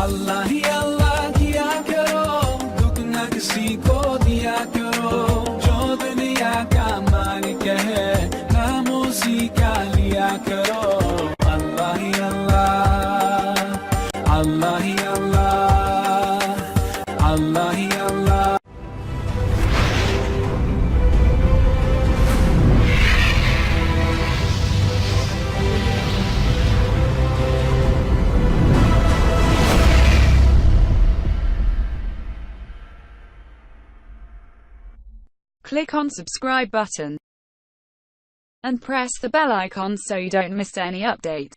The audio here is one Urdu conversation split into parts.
اللہ ہی اللہ کیا کرو، دکھ نہ کسی کو دیا کرو، جو دنیا کا مالک ہے نام اسی کا لیا کرو۔ اللہ ہی اللہ، اللہ ہی اللہ، اللہ ہی اللہ۔ Click on subscribe button and press the bell icon so you don't miss any update.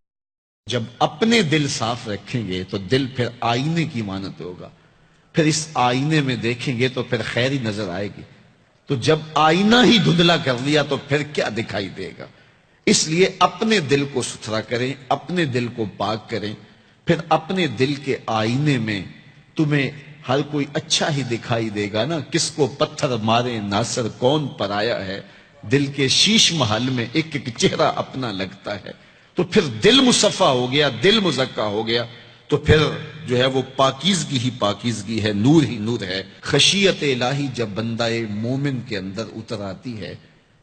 جب اپنے دل صاف رکھیں گے تو دل پھر آئینے کی مانند ہوگا، پھر اس آئینے میں دیکھیں گے تو پھر خیر ہی نظر آئے گی۔ تو جب آئینہ ہی دھندلا کر لیا تو پھر کیا دکھائی دے گا؟ اس لیے اپنے دل کو ستھرا کریں، اپنے دل کو پاک کریں، پھر اپنے دل کے آئینے میں تمہیں ہر کوئی اچھا ہی دکھائی دے گا نا۔ کس کو پتھر مارے ناصر کون پر آیا ہے، دل کے شیش محل میں ایک ایک چہرہ اپنا لگتا ہے۔ تو پھر دل مصفا ہو گیا، دل مزکا ہو گیا، تو پھر جو ہے وہ پاکیزگی ہی پاکیزگی ہے، نور ہی نور ہے۔ خشیت الہی جب بندہ مومن کے اندر اتر آتی ہے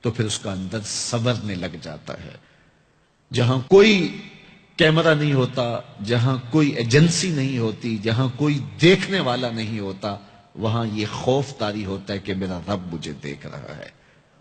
تو پھر اس کا اندر صبرنے لگ جاتا ہے۔ جہاں کوئی کیمرہ نہیں ہوتا، جہاں کوئی ایجنسی نہیں ہوتی، جہاں کوئی دیکھنے والا نہیں ہوتا، وہاں یہ خوف طاری ہوتا ہے کہ میرا رب مجھے دیکھ رہا ہے۔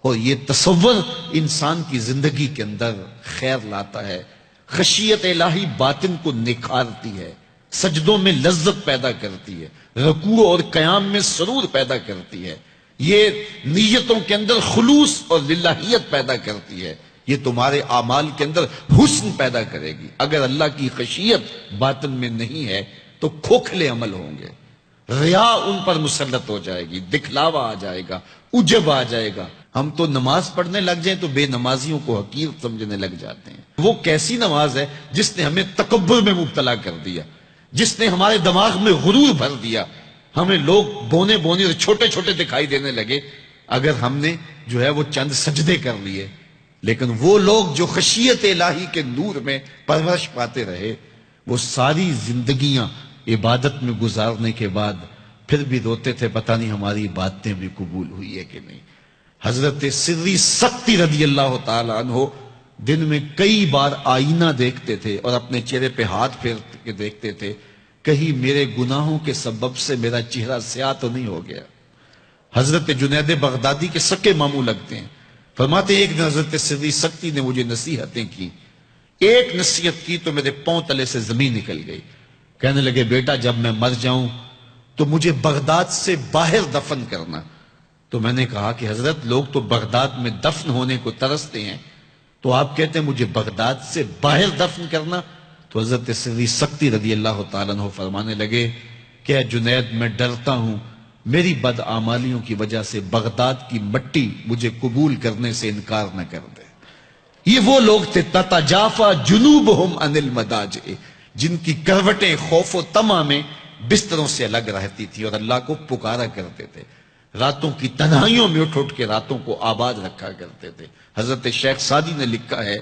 اور یہ تصور انسان کی زندگی کے اندر خیر لاتا ہے۔ خشیت الہی باطن کو نکھارتی ہے، سجدوں میں لذت پیدا کرتی ہے، رکوع اور قیام میں سرور پیدا کرتی ہے، یہ نیتوں کے اندر خلوص اور للہیت پیدا کرتی ہے، یہ تمہارے اعمال کے اندر حسن پیدا کرے گی۔ اگر اللہ کی خشیت باطن میں نہیں ہے تو کھوکھلے عمل ہوں گے، ریا ان پر مسلط ہو جائے گی، دکھلاوا آ جائے گا، عجب آ جائے گا۔ ہم تو نماز پڑھنے لگ جائیں تو بے نمازیوں کو حقیر سمجھنے لگ جاتے ہیں۔ وہ کیسی نماز ہے جس نے ہمیں تکبر میں مبتلا کر دیا، جس نے ہمارے دماغ میں غرور بھر دیا، ہمیں لوگ بونے بونے اور چھوٹے چھوٹے دکھائی دینے لگے اگر ہم نے جو ہے وہ چند سجدے کر لیے۔ لیکن وہ لوگ جو خشیت الہی کے نور میں پرورش پاتے رہے، وہ ساری زندگیاں عبادت میں گزارنے کے بعد پھر بھی روتے تھے، پتہ نہیں ہماری باتیں بھی قبول ہوئی ہے کہ نہیں۔ حضرت سری سکتی رضی اللہ تعالی عنہ دن میں کئی بار آئینہ دیکھتے تھے اور اپنے چہرے پہ ہاتھ پھیر کے دیکھتے تھے، کہیں میرے گناہوں کے سبب سے میرا چہرہ سیاہ تو نہیں ہو گیا۔ حضرت جنید بغدادی کے سکے ماموں لگتے ہیں، فرماتے ہیں ایک دن حضرت سری سکتی نے مجھے نصیحتیں کی، ایک نصیحت کی تو میرے پاؤں تلے سے زمین نکل گئی۔ کہنے لگے بیٹا جب میں مر جاؤں تو مجھے بغداد سے باہر دفن کرنا۔ تو میں نے کہا کہ حضرت لوگ تو بغداد میں دفن ہونے کو ترستے ہیں، تو آپ کہتے ہیں مجھے بغداد سے باہر دفن کرنا؟ تو حضرت سری سکتی رضی اللہ تعالیٰ عنہ فرمانے لگے کہ اے جنید میں ڈرتا ہوں میری بدعمالیوں کی وجہ سے بغداد کی مٹی مجھے قبول کرنے سے انکار نہ کر دے۔ یہ وہ لوگ تھے تتجافا جنوبہم عن المضاجع، جن کی کروٹیں خوف و طمع میں بستروں سے الگ رہتی تھی اور اللہ کو پکارا کرتے تھے، راتوں کی تنہائیوں میں اٹھ اٹھ کے راتوں کو آباد رکھا کرتے تھے۔ حضرت شیخ سعدی نے لکھا ہے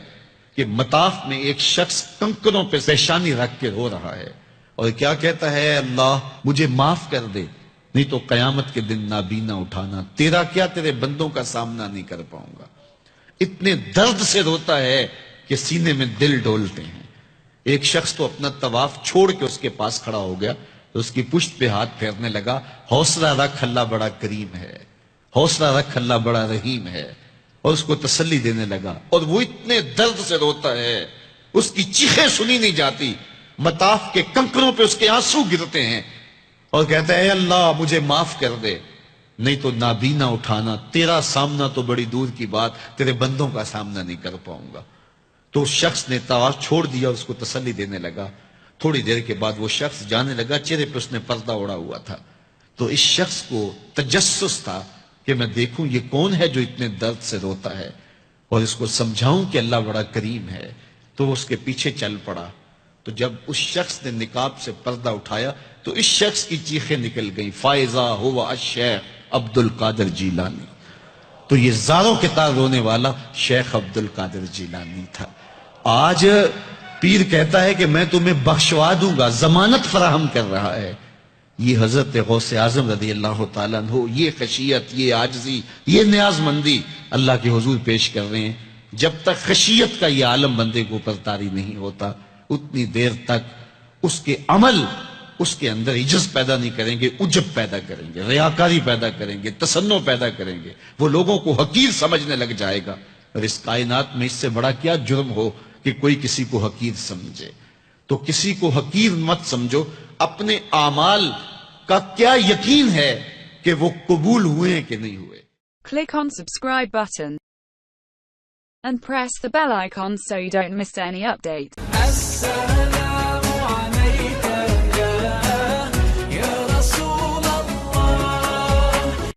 کہ مطاف میں ایک شخص کنکروں پہ پیشانی رکھ کے رو رہا ہے اور کیا کہتا ہے، اللہ مجھے معاف کر دے نہیں تو قیامت کے دن نابینا اٹھانا، تیرا کیا تیرے بندوں کا سامنا نہیں کر پاؤں گا۔ اتنے درد سے روتا ہے کہ سینے میں دل ڈولتے ہیں۔ ایک شخص تو اپنا طواف چھوڑ کے اس کے پاس کھڑا ہو گیا تو اس کی پشت پہ ہاتھ پھیرنے لگا، حوصلہ رکھ اللہ بڑا کریم ہے، حوصلہ رکھ اللہ بڑا رحیم ہے، اور اس کو تسلی دینے لگا۔ اور وہ اتنے درد سے روتا ہے، اس کی چیخیں سنی نہیں جاتی، مطاف کے کنکروں پہ اس کے آنسو گرتے ہیں اور کہتا ہے اے اللہ مجھے معاف کر دے نہیں تو نابینا اٹھانا، تیرا سامنا تو بڑی دور کی بات، تیرے بندوں کا سامنا نہیں کر پاؤں گا۔ تو اس شخص نے طواف چھوڑ دیا اور اس کو تسلی دینے لگا۔ تھوڑی دیر کے بعد وہ شخص جانے لگا، چہرے پہ اس نے پردہ اڑا ہوا تھا۔ تو اس شخص کو تجسس تھا کہ میں دیکھوں یہ کون ہے جو اتنے درد سے روتا ہے اور اس کو سمجھاؤں کہ اللہ بڑا کریم ہے۔ تو وہ اس کے پیچھے چل پڑا۔ تو جب اس شخص نے نقاب سے پردہ اٹھایا تو اس شخص کی چیخیں نکل گئیں، فائزہ ہوا الشیخ عبد القادر جیلانی۔ تو یہ زاروں کے تار رونے والا شیخ عبد القادر جیلانی تھا۔ آج پیر کہتا ہے کہ میں تمہیں بخشوا دوں گا، ضمانت فراہم کر رہا ہے. یہ حضرت غوث اعظم رضی اللہ تعالیٰ عنہ یہ خشیت، یہ عاجزی، یہ نیاز مندی اللہ کے حضور پیش کر رہے ہیں. جب تک خشیت کا یہ عالم بندے کو اوپر طاری نہیں ہوتا اتنی دیر تک اس کے عمل اس کے اندر عجز پیدا نہیں کریں گے، عجب پیدا کریں گے، ریاکاری پیدا کریں گے، تصنع پیدا کریں گے. وہ لوگوں کو حقیر سمجھنے لگ جائے گا. اور اس کائنات میں اس سے بڑا کیا جرم ہو کہ کوئی کسی کو حقیر سمجھے. تو کسی کو حقیر مت سمجھو. اپنے اعمال کا کیا یقین ہے کہ وہ قبول ہوئے ہیں کہ نہیں ہوئے. Click on subscribe button and press the bell icon so you don't miss any update. السلام